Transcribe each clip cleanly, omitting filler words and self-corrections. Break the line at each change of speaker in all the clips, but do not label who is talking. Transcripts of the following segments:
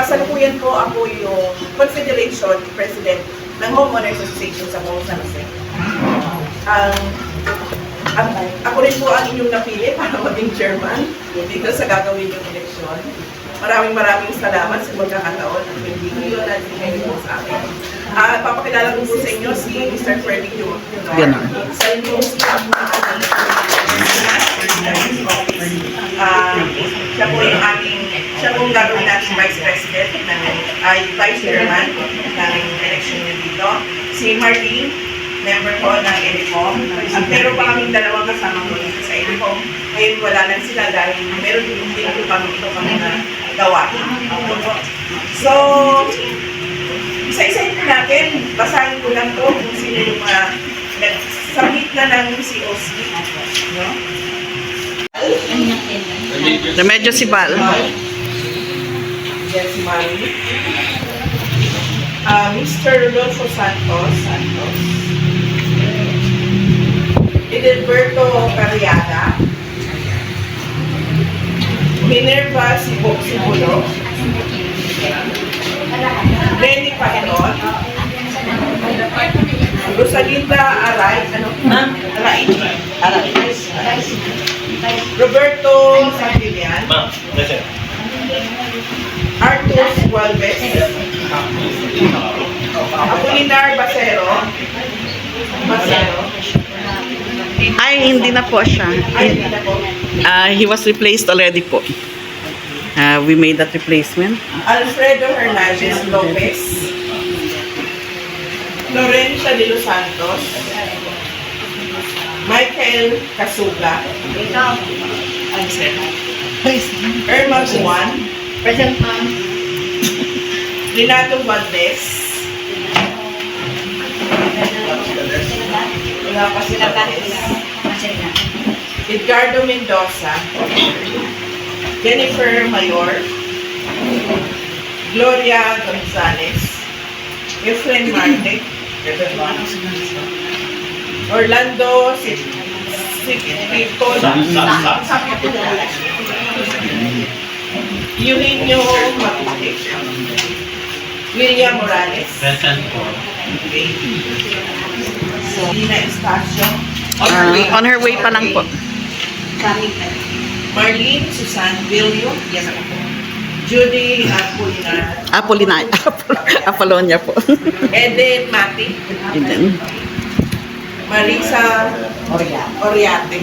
kasalukuyan po ako yung Confederation President ng Homeowners Association sa Mount San Jose. Ako rin po ang inyong napili para maging chairman dito sa gagawin yung eleksyon. Maraming salamat sa magkakataon at hindi nyo natin kayo sa akin. Papakilala ko po sa inyo si Mr. Freddy Junor. Sa inyong staff na siya po yung siya po yung gagawin natin Vice President ay Vice Chairman ng election nyo dito. Si Marlene, member po ng EDICOM. Pero pa kaming dalawang kasama ko dito sa EDICOM. Ngayon wala lang sila dahil meron din po kami ito kami na gawain. So, isa-isahin po natin, basahin ko lang to kung sino yung nag-submit na ng COC. No?
Remedyo si Val.
Yes, Mari. Mr. Rodolfo Santos. Edilberto Carriada. Minerva Sibulo. Lenny Paton. Rosalinda Aray. Aray. Roberto Santillan. Artus Gualvez. Apolinar Basero.
Ay, hindi na po siya. He was replaced already po. We made that replacement.
Alfredo Hernandez Lopez. Lorencia de los Santos. Michael Casuga. Irma Juan.
Present, ma'am.
Renato Valdez. Wala pa sila Edgardo Mendoza. Jennifer Mayor. Gloria Gonzalez. Efren Marte. Orlando Sipito. Eugenio Mapuche. William Morales.
Present po.
Dina Estacio.
On her way pa lang po.
Marlene Susan Vilio. Yes, ako po. Judy Apolinar.
Apolonia po.
Eden Mati.
Eden.
Marisa Oriate.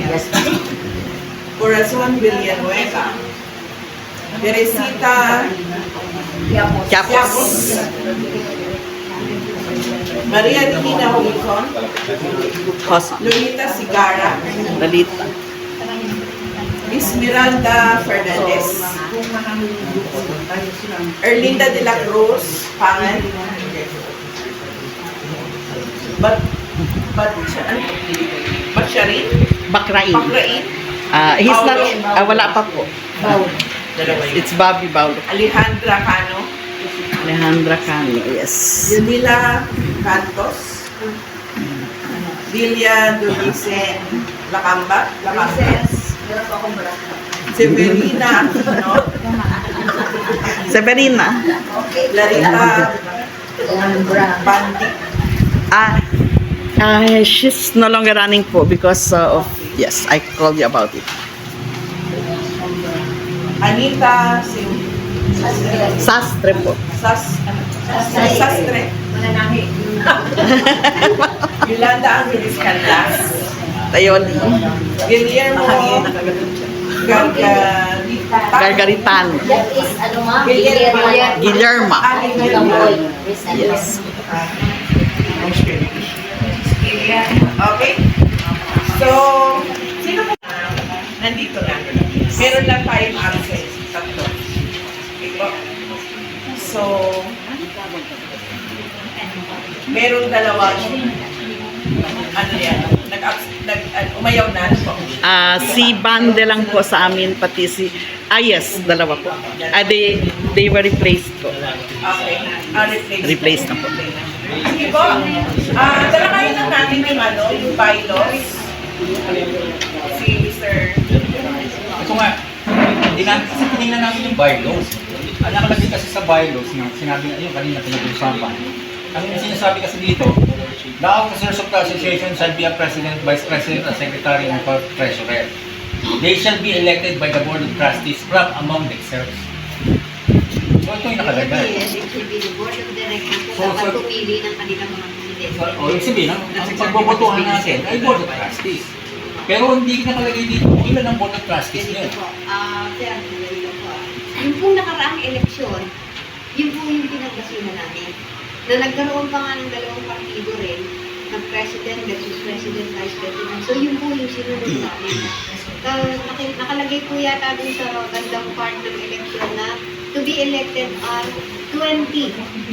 Corazon Villanueva. Teresita
Chiapos.
Maria Regina Wilson. Lolita Sigara.
Lalita.
Miss Miranda Fernandez. Erlinda de la Cruz. Pangan. Baksharin?
Bakrain.
Bakrain?
He's not, wala pa po. It's Bobby Baulo.
Alejandra Cano.
Alejandra Cano, yes.
Yunila Cantos. Lilia Dulcen Lacamba. Severina Aquino.
Severina.
Larita Bandi.
She's no longer running po because of, yes, I called you about it.
Anita
Sastre po.
Sastre. Yolanda Angeles Canlas.
Tayoli.
Guillermo
Gargaritan.
That is, ano ma'am?
Guillermo.
Yes.
Okay? So, sino ba? Nandito na. Meron lang tayong absent. Tatlo. Okay po? So, meron dalawang ano yan? Umayaw na po.
Si Bande lang po sa amin, pati si, yes, dalawa po. They were replaced po.
Okay.
Replaced na po.
Sige po. Talakayin lang natin yung bylaws. Si Mr.
Ito nga, hindi natin kasi tinignan natin yung bylaws. Ang nakalagay kasi sa bylaws na sinabi na yung kanina pinag-usapan. Ang sinasabi kasi dito, the officers of the association shall be a president, vice president, a secretary, and a treasurer. They shall be elected by the board of trustees from among themselves. So ito yung nakalagay.
It should be the board of directors
So,
na dapat
so-
pumili ng kanilang mga presidente.
So, o ibig sabihin, ang pagbobotohan natin ay board of trustees. Pero hindi nakalagay dito kung ilan ang board of trustees
Ganito
niya.
po. Sir, ganito po. Yung pong nakaraang eleksyon, yun po yung pinagbasihan namin. Na nagkaroon pa nga ng dalawang partido rin, ng president versus president, vice president. So yun po yung sinunod namin. Nakalagay po yata dun sa bandang part ng eleksyon na to be elected are 20.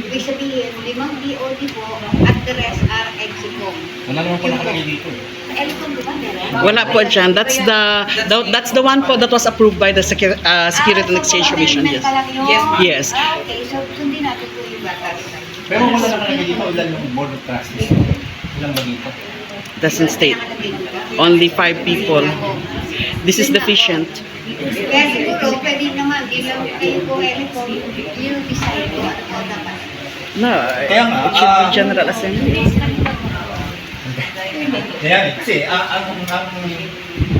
Ibig sabihin, 5 DOD po at the rest are execom.
Wala naman po nakalagay dito.
Sa ELCOM, di ba meron?
Wala po dyan. That's the one po that was approved by the Security and Exchange Commission. Yes.
Yes, ma'am.
Yes.
Okay, so sundin natin po yung batas.
Pero wala nakalagay dito ilan yung board of trustees. Ilan ba dito?
Doesn't state. Only 5 people. This is deficient.
Kaya siguro, pwede naman, di lang kayo po ELCOM, you decide po ano po dapat.
No,
Kaya nga,
it should be General Assembly.
Yan, kasi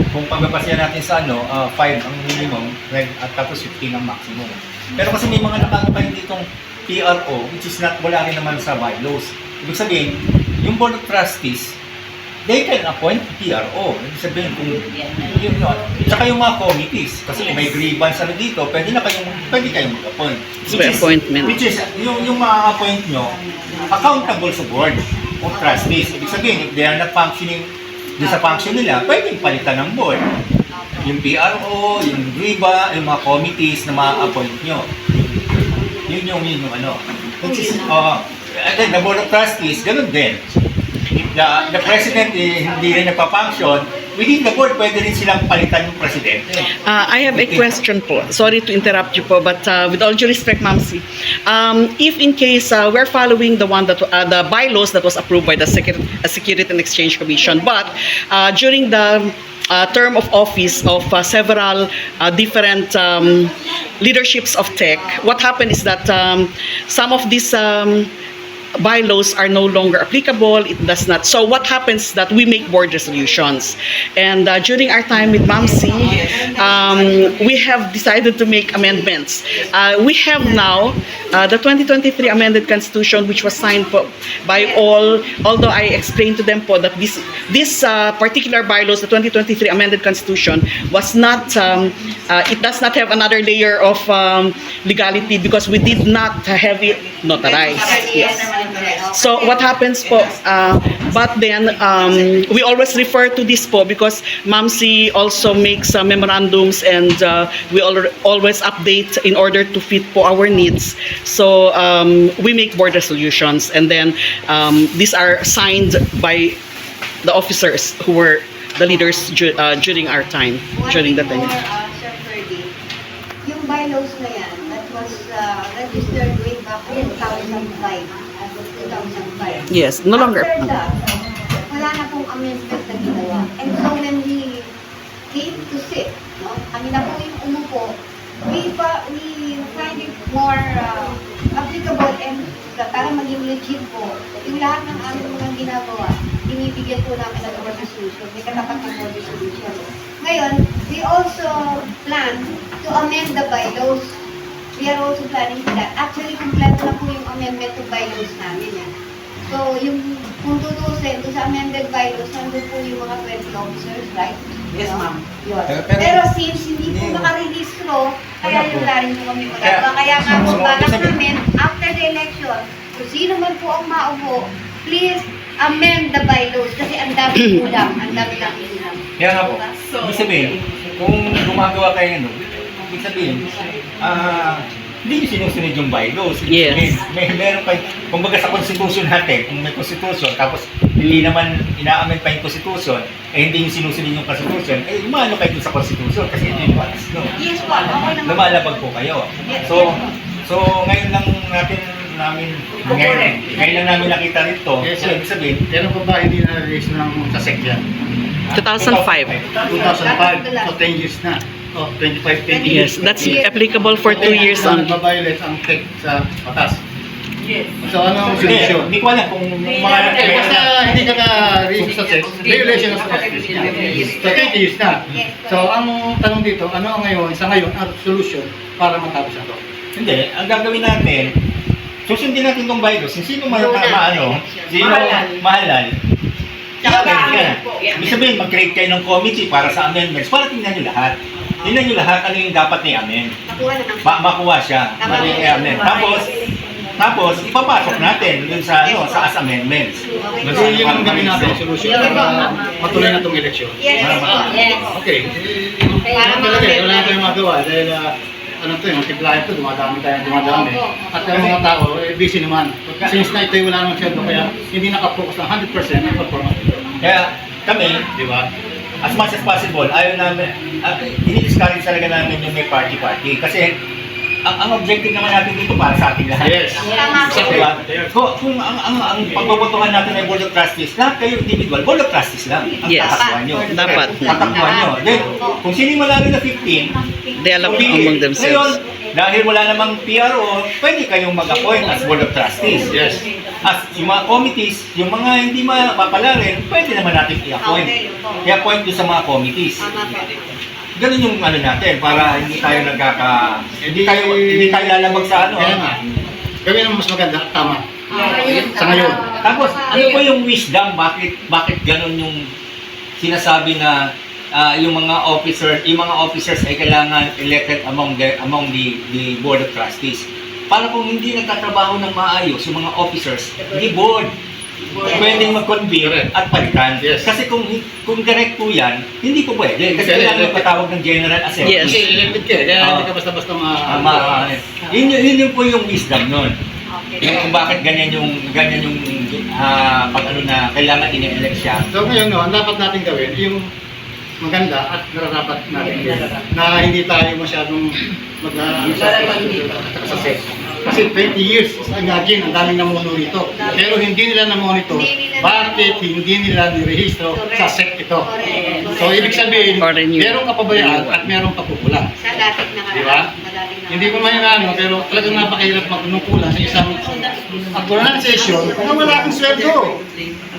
kung pagbabasya natin sa 5 ang minimum at tapos 15 ang maximum. Pero kasi may mga nakalagay ditong PRO which is not, wala rin naman sa bylaws. Ibig sabihin, yung board of trustees, they can appoint PRO. Ibig sabihin, kung yun, tsaka yung mga committees, kasi kung may grievance dito, pwede kayong mag-appoint.
By appointment.
Which is, yung ma-appoint nyo, accountable sa board of trustees. Ibig sabihin, if they are not functioning doon sa function nila, pwedeng palitan ng board. Yung PRO, yung GRIBA, yung mga committees na ma-appoint nyo. Yun yung ano. Which is, again, the board of trustees, ganun din. If the president hindi rin nagpa-function, within the board, pwede rin silang palitan yung presidente.
I have a question po. Sorry to interrupt you po, but with all due respect, Ma'am C, if in case we're following the one that the bylaws that was approved by the Security and Exchange Commission, but during the term of office of several different leaderships of tech, what happened is that some of these bylaws are no longer applicable. It does not. So what happens is that we make board resolutions. And during our time with MAMC, we have decided to make amendments. We have now the 2023 amended constitution, which was signed by all, although I explained to them po that this particular bylaws, the 2023 amended constitution, was not, it does not have another layer of legality because we did not have it notarized. Yes. So what happens po, but then we always refer to this po because MAMC also makes memorandums and we always update in order to fit po our needs. So we make board resolutions and then these are signed by the officers who were the leaders during our time, during the time.
Sir Ferdy, yung bylaws na yan, that was registered way back in 2005. As of 2005.
Yes, no longer.
After that, wala na pong amendment na ginawa. And so when we came to sit, no, kami na po yung umupo, we find it more applicable and para maging legit po, yung lahat ng aming mga ginagawa, binibigyan po namin ng board resolution, may katapat ng board resolution. Ngayon, we also plan to amend the bylaws. We are also planning for that. Actually, kompleto na po yung amendment to bylaws namin. Yan. So, yung kung tutusin, doon sa amended bylaws, nandun po yung mga 20 officers, right?
Yes, ma'am.
Yun.
Pero-
Pero since hindi po makarehistro, kaya yung rin po kami magagawa. Kaya nga po, balak namin, after the election, kung sino man po ang maupo, please amend the bylaws kasi ang dami kulang, ang dami lang kulang.
Kaya nga po, ibig sabihin, kung gumagawa kayo ibig sabihin, hindi nyo sinusunod yung bylaws. Ibig
Yes.
sabihin, meron kayo, kumbaga sa constitution natin, kung may constitution, tapos hindi naman ina-amend pa yung constitution, hindi nyo sinusunod yung constitution, umano kayo dun sa constitution kasi ito yung batas, no?
Yes po, okay naman.
Lumalabag po kayo. So ngayon lang ngayon lang namin nakita rito.
Yes,
So,
sir.
ibig sabihin,
Kailan pa ba hindi na-release ng SASEC yan?
2005.
2005, so 10 years na. Oh, 25, 20
Yes, that's applicable for 2 years
only.
only.
Nagbabiolate ang tech sa batas.
Yes.
So ano ang
Hindi,
solusyon?
hindi ko alam kung mga
Eh, basta hindi ka na-reach sa sex, violation of sex. So 20 years na. So ang tanong dito, ano ngayon, sa ngayon, ang solution para matapos ito?
Hindi, ang gagawin natin, susundin natin itong virus. Sino maano, sino mahalal. Ibig sabihin, mag-create kayo ng committee para sa amendments, para tingnan nyo lahat. Tingnan nyo lahat ano yung dapat ni-amend.
Nakuha naman.
Makuha siya. Mali-amend. Tapos, ipapasok natin dun sa, sa as amendments. Dun sa
Kasi yung gawin natin, solution para matuloy na itong eleksyon.
Yes. Yes.
Okay.
Para
Talaga,
mga-
wala tayong magawa dahil ano to, yung multiplier to, dumadami tayo, dumadami. At ang mga tao, busy naman. Since na ito'y wala namang sweldo, kaya hindi nakapokus ng 100% ang performance nito.
Kaya kami,
Di ba?
as much as possible, ayaw namin, ini-discourage talaga namin yung may party-party. Kasi, ang objective naman natin dito para sa ating lahat.
Yes.
Tama po.
Diba? Kung ang pagbobotohan natin ay Board of Trustees, lahat kayo individual, Board of Trustees lang ang
Yes.
tatakbuhan nyo.
Dapat.
Tatakbuhan nyo. Then, kung sino yung malaki na 15,
They allow
pumili.
among
Ngayon,
themselves.
dahil wala namang PRO, pwede kayong mag-appoint as Board of Trustees.
Yes.
As yung mga committees, yung mga hindi mapapalarin, pwede naman natin i-appoint.
Okay, opo.
I-appoint doon sa mga committees.
Tama po.
Ganun yung ano natin, para hindi tayo hindi tayo lalabag sa
Kaya nga, gawin ang mas maganda, tama.
Ayun.
Sa ngayon.
Tapos, ano ba yung wisdom? Bakit ganun yung sinasabi na yung mga officers ay kailangan elected among the board of trustees? Para kung hindi nagtatrabaho ng maayos yung mga officers, hindi board. Pwedeng mag-convene at palitan.
Yes.
Kasi kung direct po yan, hindi po pwede. Kasi
Kasi
kailangan
elected.
magpatawag ng general assembly.
Yes.
Kasi elected ka, kaya hindi ka basta-basta
Yun po yung wisdom nun.
Okay.
Kung bakit ganyan yung pag ano na kailangan ini-elect siya.
So ngayon, no, ang dapat natin gawin, yung maganda at nararapat natin gawin, na hindi tayo masyadong sa sex. Kasi 20 years, imagine, ang daming namuno rito. Pero hindi nila na-monitor, bakit hindi nila nirehistro sa SEC ito. So ibig sabihin,
Or renew.
merong kapabayaan at merong kapukulan.
Sa dating nakaraan.
Di ba?
Sa dating
Hindi ko mahinano, pero talagang napakahirap magnukulan sa isang organization na wala kang sweldo.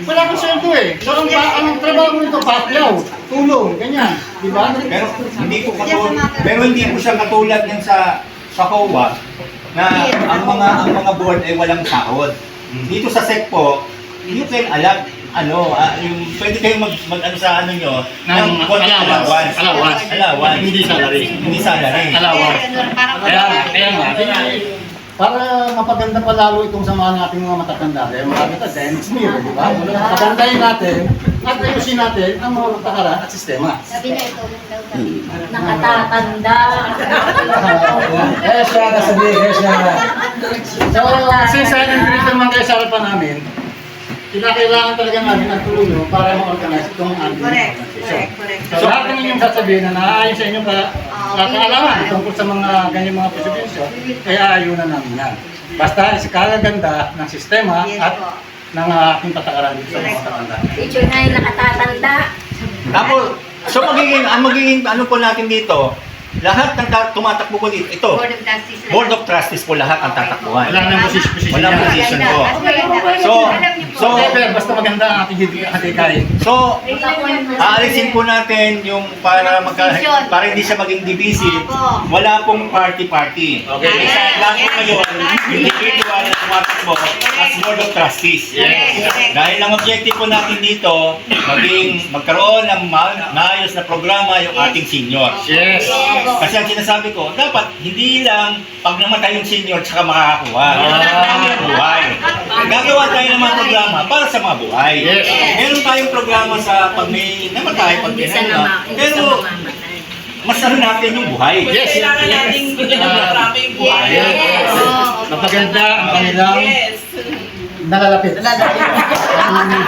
Wala kang sweldo eh. So ang trabaho mo ito, patlaw, tulong, ganyan. Di ba?
Pero hindi po siya katulad yan sa COA na ang mga board ay walang sahod. Dito sa SEC po, you can allot yung pwede kayong mag ano sa ano nyo
Ng allowance.
Allowance.
Hindi salary.
Hindi salary.
Allowance. Kaya nga, para mapaganda pa lalo itong samahan nating mga matatanda, dahil marami tayo, dahil next year, di ba? Pagandahin natin at ayusin natin ang mga patakaran at sistema.
Sabi niya ito lang daw.
Nakatatanda.
Eh siya, kasabihin, siya. So, since nandito naman kayo sa harapan namin, kinakailangan talaga namin ang tulong nyo para ma-organize itong ating
Correct.
organization.
Correct.
So, lahat ng inyong sasabihin na naaayon sa inyong kaalaman tungkol sa mga ganyan mga prosecution, kaya ayunan namin yan. Basta isikaganda ng sistema
Yes
at
po.
ng ating patakaran dito sa mga matatanda.
Teacher na yung nakatatanda.
Tapos, so magiging ano po natin dito, lahat ng tumatakbo po dito, ito,
Board of Trustees.
Board of Trustees po lahat ang tatakbuhan.
Wala nang position
Walang
yan.
position po. So,
Pero basta maganda ang ating hatikain.
So, aalisin po natin yung para hindi siya maging divisive.
Opo.
Wala pong party-party.
Okay.
Isa lang po ngayon, individual na tumatakbo as Board of Trustees.
Yes.
Dahil ang objective po natin dito, magkaroon ng maayos na programa yung ating senior.
Yes.
Kasi ang sinasabi ko, dapat hindi lang pag namatay yung senior tsaka makakakuha. Ang buhay. Gagawa tayo ng mga programa para sa mga buhay.
Yes.
Meron tayong programa sa pag may namatay, pag may ano. Pero mas ano natin yung buhay.
Yes.
Kailangan natin bigyan ng programa yung buhay.
Yes. Napaganda ang kanilang
Yes.
nalalapit.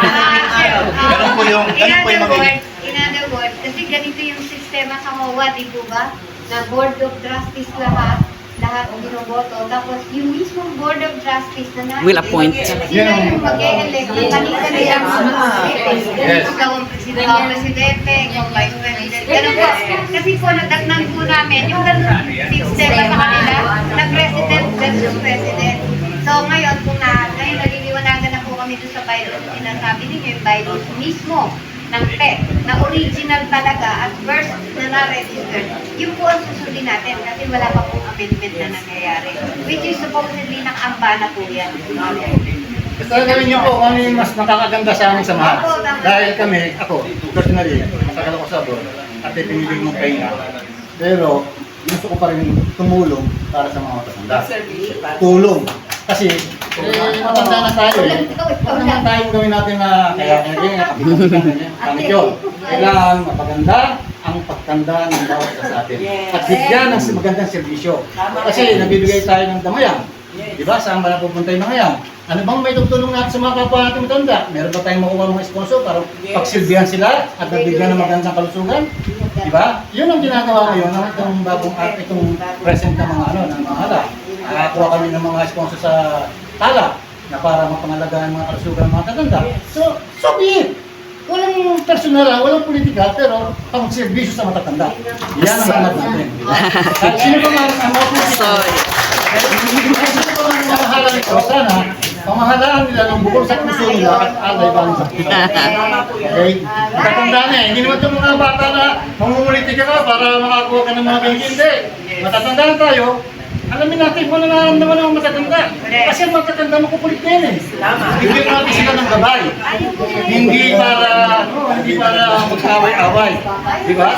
Ganun po yung magiging.
In other words, kasi ganito yung sistema sa MOA, di po ba? Na Board of Trustees lahat, lahat binoboto. Tapos yung mismong Board of Trustees na
Will appoint.
sila yung mag-e-elect ng kanilang
Yes.
Ikaw ang presidente, ikaw ang vice president. Ganun po. Kasi po, natatnan po namin yung ganun system sa kanila na president versus president. So ngayon, kung ngayon naliliwanagan na po kami doon sa bylaws, sinasabi ninyo yung bylaws mismo ng PEP na original talaga at first na na-registered, yun po ang susundin natin kasi wala pa pong amendment na nangyayari. Which is supposedly nang-amba na po yan.
Basta gawin niyo po kung ano yung mas nakakaganda sa aming samahan. Dahil kami, ako, personally, matagal ako sa abroad at ipinilig mong pahinga. Pero gusto ko pa rin tumulong para sa mga matatanda. Tulong. Kasi matanda na tayo eh. Ano naman tayong gawin natin na kaya kami yun. Kailangan mapaganda ang pagtanda ng bawat isa sa atin. At bigyan ng magandang serbisyo. Kasi nabibigay tayo ng damayan. Di ba? Saan ba napupunta yung mga yan? Ano bang may tutulong natin sa mga kapwa natin matanda? Meron ba tayong makuha mga sponsor para pagsilbihan sila at nabigyan ng magandang kalusugan? Di ba? Yun ang ginagawa ngayon ng itong bagong at itong present na mga ng mga hala. Nakakuha kami ng mga sponsor sa tala na para mapangalagaan mga kalusugan ng mga tatanda. So be it! Walang personal, walang politika, pero pang-servisyo sa matatanda. Yan ang hanap natin. At sino ba ang mga politika? Sino ba ang mamahala nito? Sana, pamahalaan nila ng bukol sa puso nila at alay baling sa puso. Okay? Matatanda na eh. Hindi naman itong mga bata na mamumulitika ka para makakuha ka ng mga bingki. Hindi. Matatanda na tayo. Alamin natin kung ano nararamdaman ng matatanda. Kasi ang matatanda makukulit na yun eh. Bigyan natin sila ng gabay. Hindi para magkaway-away. Di ba?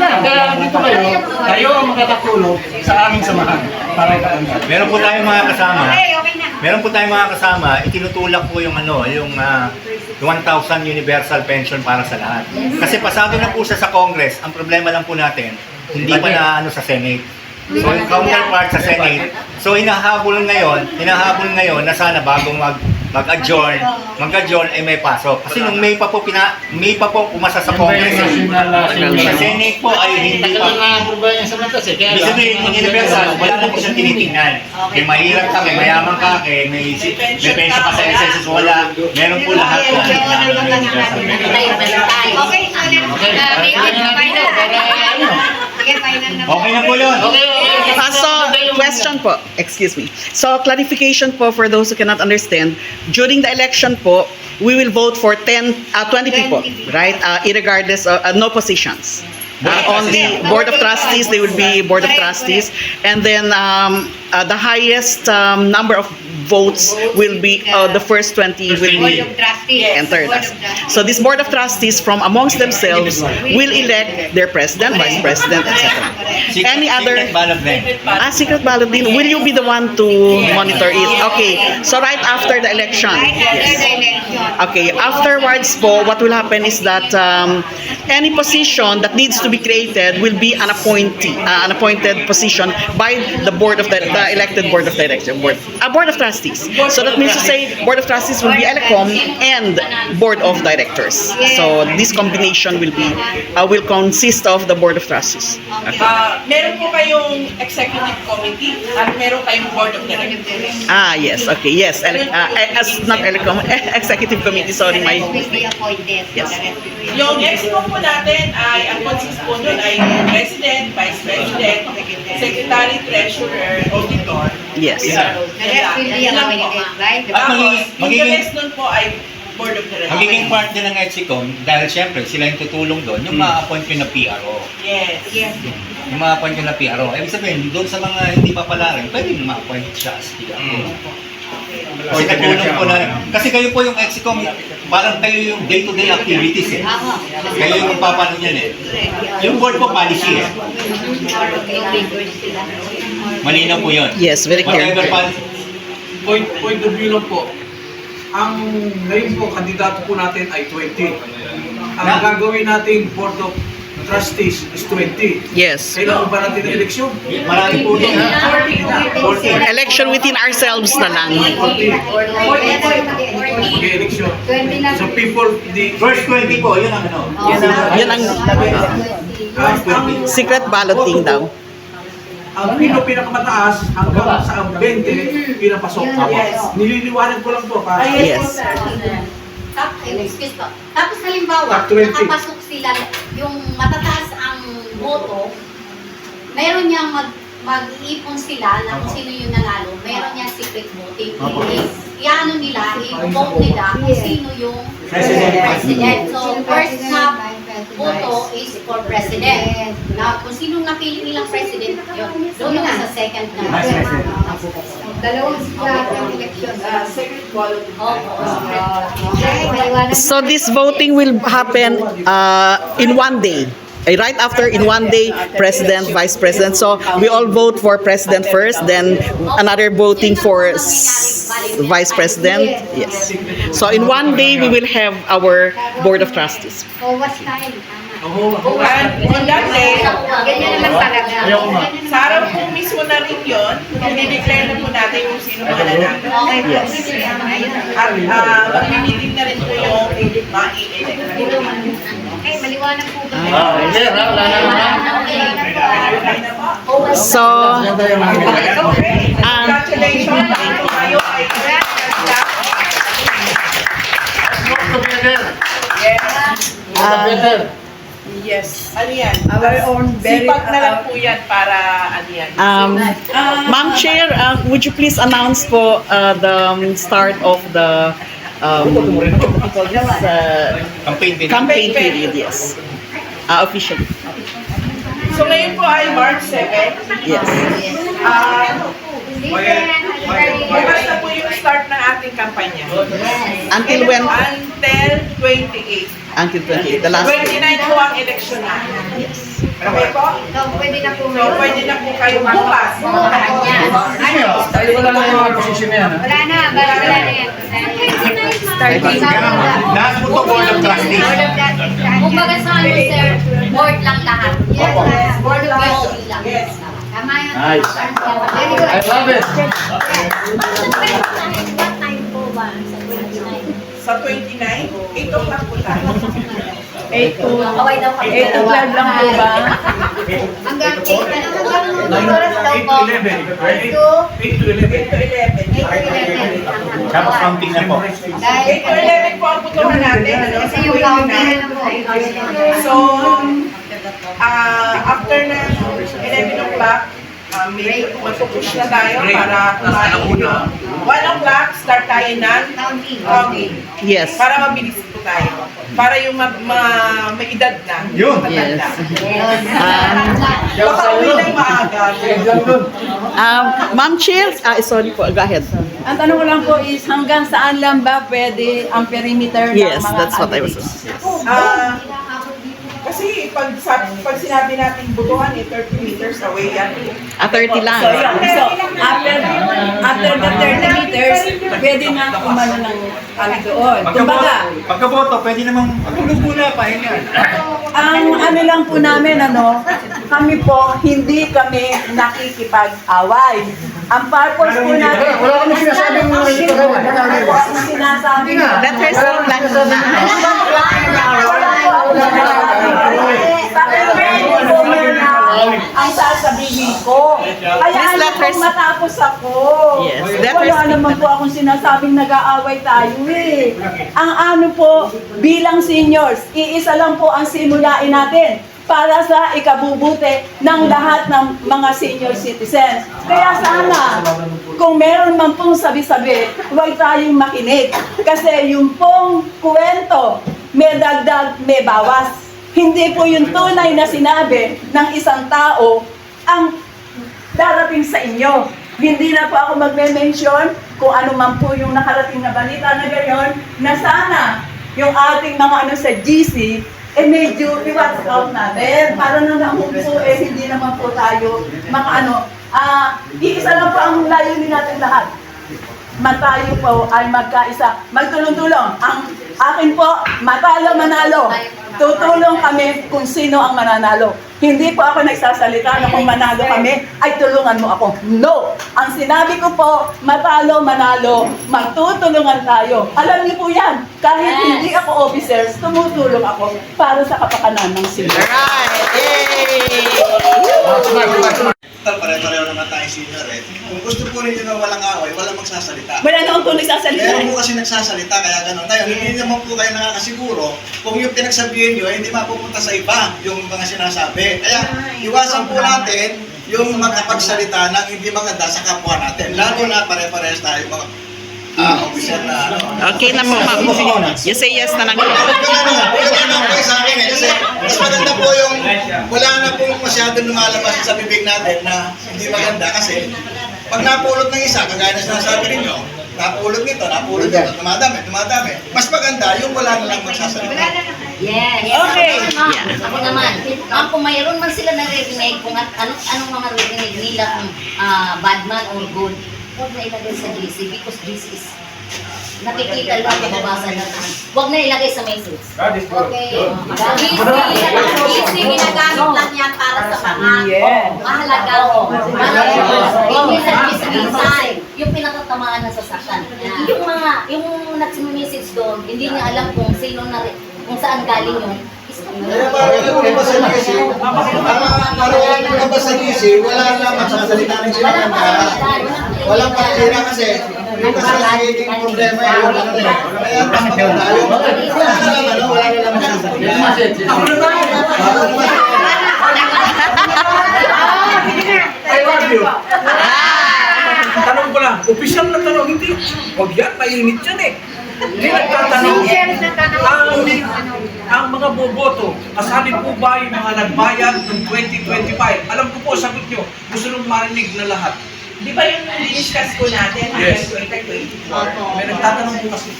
Kaya dito kayo ang makakatulong sa aming samahan. Para ikatanda.
Meron po tayong mga kasama.
Okay na.
Meron po tayong mga kasama, itinutulak po yung 1,000 universal pension para sa lahat. Kasi pasado na po siya sa Congress, ang problema lang po natin, hindi pa na sa Senate. So yung counterpart sa Senate, so hinahabol ngayon na sana bago mag-adjourn ay may pasok. Kasi nung May pa po umasa sa Congress. Sa Senate po ay hindi pa. Ibig sabihin, yung universal, wala na po siyang tinitingnan. Kaya mahirap ka, may mayaman ka, kaya may pensa ka sa SSS, wala. Meron po lahat na.
Okay, so
Okay na po yun.
So, question po, excuse me. So, clarification po for those who cannot understand, during the election po, we will vote for 20 people, right? Irregardless of no positions. On the Board of Trustees, they will be Board of Trustees. And then the highest number of votes will be, the first 20 will be entered. So this Board of Trustees from amongst themselves will elect their president, vice president, etc. Any other...
Secret ballot din.
Secret ballot din. Will you be the one to monitor it? Okay. So right after the election. Okay. Afterwards po, what will happen is that any position that needs to be created will be an appointed position by the board of the elected board of directors, board of trustees. So that means to say board of trustees will be ELECOM and board of directors. So this combination will consist of the board of trustees. Okay.
Meron po kayong executive committee at meron kayong board of directors.
Yes. Okay. Yes. Not ELECOM, executive committee. Sorry, my... Yes.
Yung EXCOM po natin ay, ang consist po nun ay president, vice president, secretary, treasurer, auditor.
Yes.
Yung rest nun po ay board of directors.
Magiging part din ng EDSICOM dahil siyempre sila yung tutulong doon, yung ma-appoint ko na PRO.
Yes.
Yung ma-appoint ko na PRO. Ibig sabihin, doon sa mga hindi pa pala rin, pwede yung ma-appoint siya as PRO. Kasi katulong po na, kasi kayo po yung EDSICOM, parang kayo yung day-to-day activities eh. Kayo yung magpapano niyan eh. Yung board po policy eh. Malinaw po yun.
Yes, very clear.
Whatever policy.
Point of view lang po. Ang ngayon po, kandidato po natin ay 20. Ang gagawin nating Board of Trustees is 20.
Yes.
Kailangan ba natin ng eleksyon?
Marami po din ha.
40.
Election within ourselves na lang.
Mag-eleksyon. So people, the
First 20 po, yun ang ano.
Yan ang secret balloting daw.
ang pinakamataas hanggang sa 20 pinapasok.
Yes.
Nililiwanag ko lang po para
Yes.
Excuse po. Tapos halimbawa,
Top 20.
nakapasok sila, yung matataas ang boto, meron niyang mag-iipon sila na kung sino yung nanalo, meron niyang secret voting. Iano nila, i-vote nila kung sino yung president. So, first na boto is for president. Na kung sinong napili nilang president, yun. Doon naman sa second na.
Dalawang election.
Secret ballot.
So this voting will happen in one day. Right after, in one day, president, vice president. So we all vote for president first, then another voting for vice president. Yes. So in one day, we will have our board of trustees.
Kowas style.
And on that day,
Ganyan naman talaga.
sa araw po mismo na rin yun, i-declare na po natin kung sino mananalo.
Yes.
At mamimili na rin po yung ma-i-elect.
Eh, maliwanag po ba?
Hindi, wala naman.
So,
Okay. Congratulations. Thank you kayo ay Yes. Ano yan?
Our own very-
Sipag na lang po yan para ano yan.
Ma'am Chair, would you please announce po the start of the what do you call this?
Campaign din.
Campaign period, yes. Officially.
So ngayon po ay March 7.
Yes.
Bukas na po yung start ng ating kampanya.
Until when?
Until 28.
Until 28, the last day.
29 po ang election natin.
Yes.
Okay po?
So, pwede na po
So pwede na po kayo bukas.
Tayo wala na yung mga posisyon na yan.
Wala na, wala na yan.
Lahat po to board of trustees.
Kumbaga sa ano, sir, board lang lahat.
Yes,
Board of BOD lang.
Yes.
Tama yun.
Nice.
Very good.
I love it.
What time po ba sa 29?
Sa 29, 8 o'clock po tayo.
8 to
Away daw kami.
8 to 12 lang po ba?
Hanggang 8 na lang. Hanggang oras daw
8
po.
to 11.
8 to
8 to 11.
8 to 11.
11.
Tapos counting na po.
8 to 11 po ang putuhan natin. Ano?
Kasi yung counting na lang po.
So, after na 11 o'clock, mag-push na tayo para kumain. 1 o'clock, start tayo ng counting.
Yes.
Para mabilis po tayo. Para yung may edad na.
Yun.
Matanda.
Yes.
Baka uwi lang maaga.
Ma'am Chair, sorry po, go ahead.
Ang tanong ko lang po is hanggang saan lang ba pwede ang perimeter ng
Yes,
mga
that's what I was
candidates?
Kasi pag sinabi natin butuhan, 30 meters away yan.
30 lang.
So, yun. So, after the 30 meters, pwede na umano ng kami doon. Kumbaga,
Pagkaboto, pwede namang pagkagula pa yan.
ang ano lang po namin, kami po, hindi kami nakikipag-away. Ang purpose po natin,
Wala kami sinasabing ito rin.
ang sinasabi
Let her speak lang.
ang sasabihin ko. Kaya
Please let her
kung matapos ako.
Yes, let her
Wala
speak
naman
na.
po akong sinasabing nag-aaway tayo eh. Ang ano po, bilang seniors, iisa lang po ang simulain natin para sa ikabubuti ng lahat ng mga senior citizens. Kaya sana, kung meron man pong sabi-sabi, huwag tayong makinig. Kasi yung pong kwento, may dagdag, may bawas. Hindi po yung tunay na sinabi ng isang tao ang darating sa inyo. Hindi na po ako magme-mention kung ano man po yung nakarating na balita na gayon, na sana yung ating mga sa GC, medyo i-watch out natin. Para na naman po, hindi naman po tayo iisa lang po ang layunin natin lahat. Matayo po ay magkaisa, magtulong-tulong. Ang akin po, matalo manalo. Tutulong kami kung sino ang mananalo. Hindi po ako nagsasalita na kung manalo kami, ay tulungan mo ako. No! Ang sinabi ko po, matalo manalo, magtutulungan tayo. Alam niyo po yan, kahit hindi ako officers, tumutulong ako para sa kapakanan ng senior.
Right. Yay!
pare-pareho naman tayo senior eh. Kung gusto po ninyo na walang away, walang magsasalita.
Wala naman po nagsasalita.
Meron po kasi nagsasalita, kaya gano'n. Ngayon, hindi naman po kayo nakakasiguro kung yung pinagsabihin nyo, hindi mapupunta sa iba yung mga sinasabi. Kaya, iwasan po natin yung makapagsalita ng hindi maganda sa kapwa natin. Lalo na pare-parehas tayo mga officer na ano.
Okay na po, ma'am. You say yes na lang.
Wala na po sa akin eh. Kasi mas maganda po yung wala na po masyadong lumalabas sa bibig natin na hindi maganda kasi pag napulot ng isa, kagaya na sinasabi ninyo, napulot nito, dumadami. Mas maganda yung wala na lang magsasalita.
Yes.
Okay.
Ako naman. Kung mayroon man sila narinig kung anong mga narinig nila kung bad man or good, huwag na ilagay sa GC because this is nakikita lang, mababasa natin. Huwag na ilagay sa message.
Okay. GC, ginagamit lang yan para sa mga mahalaga. Hindi sa GC minsan.
Yung pinatatamaan na sasaktan. Yung nag-message doon, hindi niya alam kung sino na kung saan galing yung
Kaya parang lumabas sa GC, wala na magsasalita ng sila ng walang pakira kasi yung kasi nagiging problema yun. Kaya mas maganda yun. Wala na lang magsasalita.
I love you. Tanong ko lang, opisyal na tanong, hindi. Huwag yan, mainit yan eh. Hindi nagtatanong, ang mga boboto, kasali po ba yung mga nagbayad ng 2025? Alam ko po, sagot nyo, gusto nung marinig na lahat.
Di ba yung discuss ko natin
Yes.
hanggang 2024?
May nagtatanong po kasi.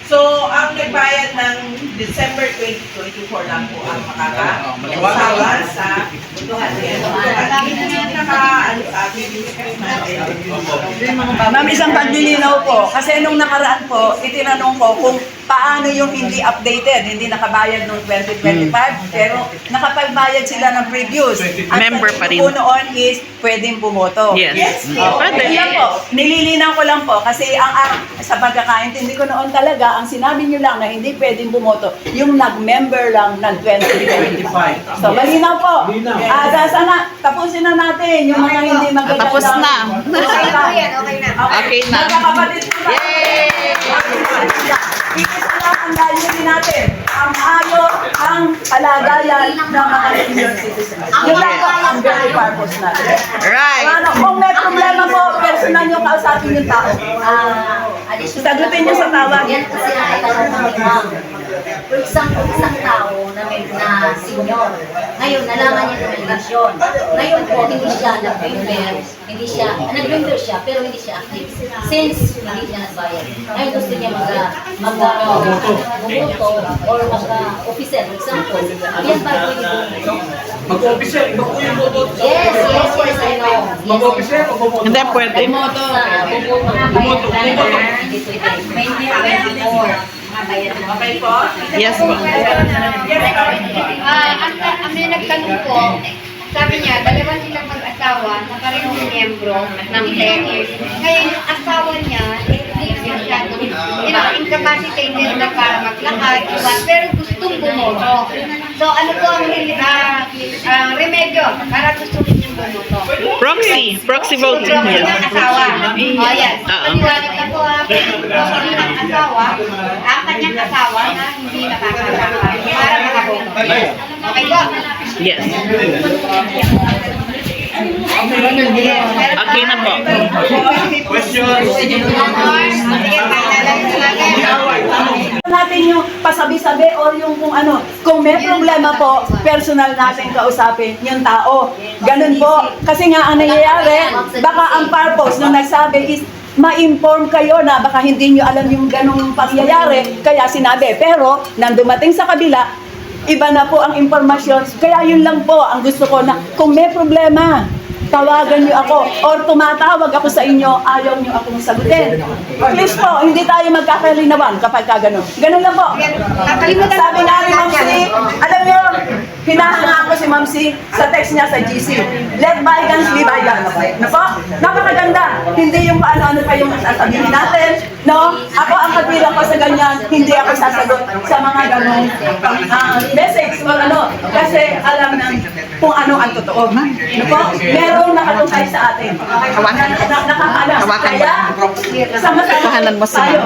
So, ang nagbayad ng December 2024 lang po ang makaka-usawa sa butuhan niya. Hindi yung naka-discuss natin.
Ma'am, isang paglilinaw po. Kasi nung nakaraan po, itinanong ko kung paano yung hindi updated, hindi nakabayad noong 2025, pero nakapagbayad sila ng previous. Ang
Member pa rin.
sagot po noon is pwedeng bumoto.
Yes.
Pwede. Yun lang po. Nililinaw ko lang po kasi sa pagkakaintindi ko noon talaga, ang sinabi nyo lang na hindi pwedeng bumoto, yung nag-member lang ng 2025. So, malinaw po. Sana, tapusin na natin yung mga hindi magaganda.
Tapos na.
Okay na yan, okay na.
Okay na.
Magkakapatid po tayo.
Yay!
Isa lang ang value din natin. Ang ayos, ang kalagayan ng mga senior citizens. Yun lang po ang very purpose natin.
Right.
Kung may problema po, personal nyo kausapin yung tao. Sagutin nyo sa tawag.
Yan kasi nakatanong kami, ma'am. Isang tao na senior. Ngayon, nalaman niya yung relasyon. Ngayon po, hindi siya nag-member siya, pero hindi siya active. Since hindi siya nagbayad. Ngayon gusto niya mag-bumoto or mag-officer, for example. Yan ba pwede bumoto?
Mag-officer, iba po yung boboto.
Yes, I know.
Mag-officer o boboto?
Hindi pwede.
Bumoto. Hindi pwede.
Okay po?
Yes, ma'am.
May nagtanong po, sabi niya, dalawa silang mag-asawa na parehong miyembro ng TEC. Ngayon, yung asawa niya, hindi siya incapacitated na para maglakad, pero gustong bumoto. So, ano po ang remedyo para gusto niyang bumoto?
Proxy voting.
Proxy ng asawa. Oh, yes.
Oo.
Paniwanag na po proxy ng asawa, ang kanyang asawa na hindi nakakasama para makaboto. Okay po?
Yes. Okay na po.
Natin yung pasabi-sabi or yung kung may problema po, personal natin kausapin yung tao. Ganun po. Kasi nga ang nangyayari, baka ang purpose nung nagsabi is ma-inform kayo na baka hindi nyo alam yung ganung pangyayari, kaya sinabi. Pero, nang dumating sa kabila, iba na po ang impormasyon. Kaya yun lang po ang gusto ko na kung may problema, tawagan niyo ako or tumatawag ako sa inyo, ayaw niyo akong sagutin. Please po, hindi tayo magkakalinawan kapag kagano. Ganun lang po. Sabi nga ni Ma'am C, alam niyo, hinahanga ko si Ma'am C sa text niya sa GC. Let bygones be bygones. No po? Napakaganda. Hindi yung ano-ano pa yung sasabihin natin. No? Ako ang kabilang ko sa ganyan, hindi ako sasagot sa mga ganong message or ano. Kasi alam ng kung ano ang totoo. Ano po? Merong nakatungkay sa atin. Nakakaalam.
Hawakan mo.
Kaya, sama-sama
Tahanan mo sila.
tayo.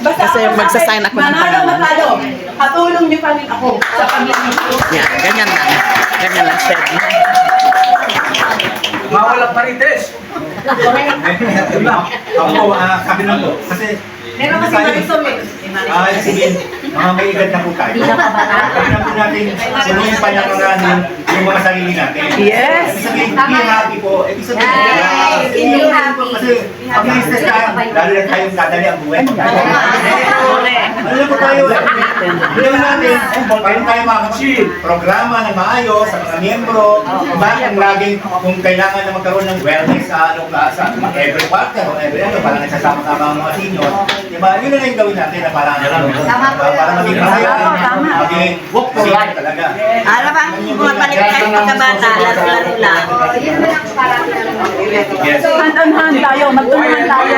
Basta
Kasi
ako sa
magsasign
akin,
ako ng
manalo,
pangalan.
matalo. Patulong niyo pa rin ako sa pamilya ko.
Yan, ganyan lang. Ganyan lang, Sir.
Mawala pa rin, Des.
Ako, sabi lang po, kasi
Meron kasi Marisol eh.
sige, mga may edad na po tayo. Kailangan po natin sunuin pa yung mga sarili natin.
Yes.
Ibig sabihin, be happy po. Ibig sabihin,
Be happy.
kasi pag na-stress ka, lalo na tayong dadali ang buhay. Ano na po tayo eh? Alam natin, paano tayo makakapag-programa ng maayos sa mga miyembro, bakit ang laging kung kailangan na magkaroon ng wellness sa every quarter o every para nagsasama-sama ang mga senior, diba? Yun na yung gawin natin na para maging masaya, maging walk for life talaga.
Alam ba, bumabalik tayo pagkabata, laro-laro lang.
Yes.
Hand-on-hand tayo, magtulungan tayo.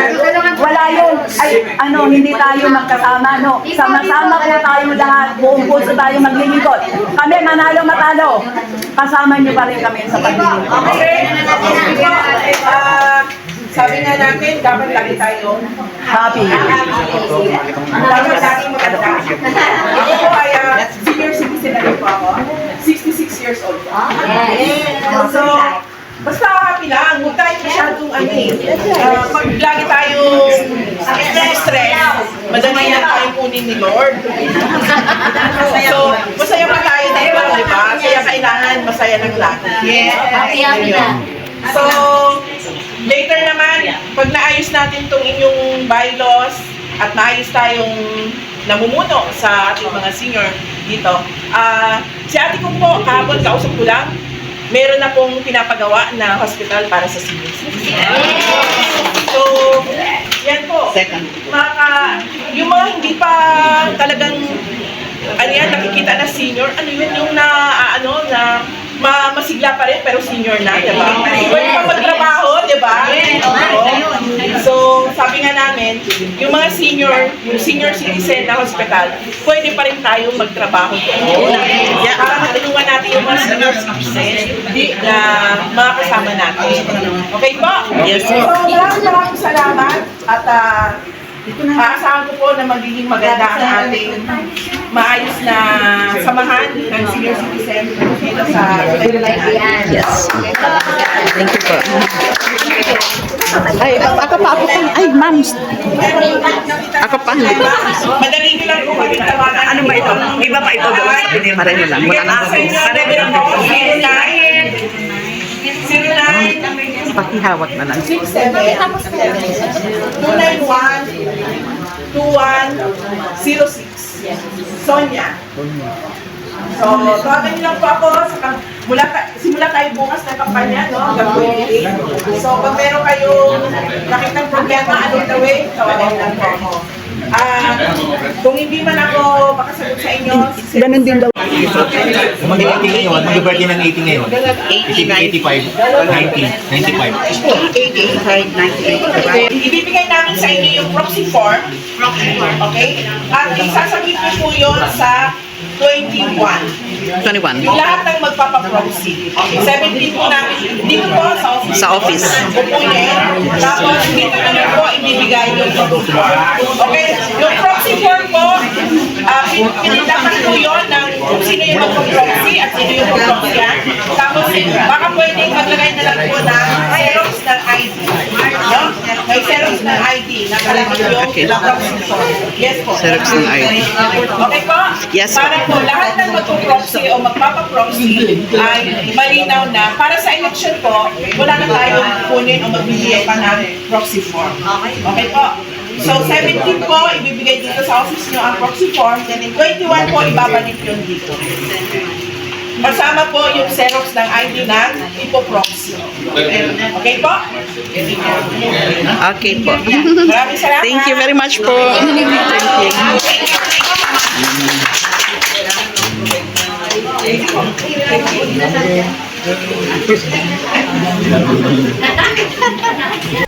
Wala yun. Ay, hindi tayo magkasama, no? Sama-sama po tayo lahat, buong puso tayo maglilingkod. Kami, manalo matalo. Kasama niyo pa rin kami sa paglilingkod.
Okay? Sabi nga natin, dapat lagi tayo
Happy.
dapat lagi maganda. Ako po ay senior citizen na rin po ako. 66 years old. So, basta happy lang. Huwag tayo masyadong pag lagi tayo stress, madali na tayo kunin ni Lord. So, masaya pa tayo dito, di ba? Kaya kailangan masaya ng lahat.
Happy na.
So, later naman, pag naayos natin itong inyong bylaws at naayos tayong namumuno sa ating mga senior dito, si ate ko po, kahapon kausap ko lang, meron na pong pinapagawa na hospital para sa senior citizen. So, yan po. Yung mga hindi pa talagang nakikita na senior, yung masigla pa rin pero senior na, di ba? Pwede pa magtrabaho, di ba? So, sabi nga namin, yung mga yung senior citizen na hospital, pwede pa rin tayo magtrabaho. Para matulungan natin yung mga senior citizen na mga kasama natin. Okay po? Yes. So, maraming salamat at aasahan ko po na magiging maganda ang ating maayos na samahan ng senior citizen dito sa
Yes. Thank you po. Ay, ako pa. Ay, ma'am. Ako pa.
Madali nyo lang po kami tawagan. Ano ba ito?
Iba pa ito doon sa pinili. Pareho lang. Wala na.
Pareho lang po. 09
Pakihawak na lang.
291-2106. Sonia. So, tawagan niyo lang po ako. Simula tayo bukas na kampanya, no? Hanggang 28. So, pag meron kayong nakitang problema, along the way, tawagan niyo lang po ako. Kung hindi man ako makasagot sa inyo,
Ganun din daw.
Mag-80 ngayon, mag-birthday ng 80 ngayon. 85, 90, 95.
ibibigay namin sa inyo yung proxy form. Okay? At isasabit niyo po yun sa 21.
21.
Yung lahat ng magpapaproxy. 17 po namin, dito po sa office.
Sa office.
Pupunin. Tapos dito naman po ibibigay yung proxy form. Okay? Yung proxy form po, pinitapan po yun ng kung sino yung magpaproxy at sino yung magproxyan. Tapos baka pwedeng maglagay na lang po ng xerox ng ID. No? May xerox ng ID. Nakalagay yung proxy form. Yes po.
Xerox ng ID.
Okay po?
Yes po.
Para po lahat ng magpo-proxy o magpapaproxy ay malinaw na para sa election po, wala na tayong kunin o magbibigay pa ng proxy form. Okay po? So, 17 po, ibibigay dito sa office nyo ang proxy form. 21 po, ibabalik yun dito. Kasama po yung xerox ng ID ng ipoproxy. Okay po?
Okay po.
Maraming salamat.
Thank you very much po. Thank you.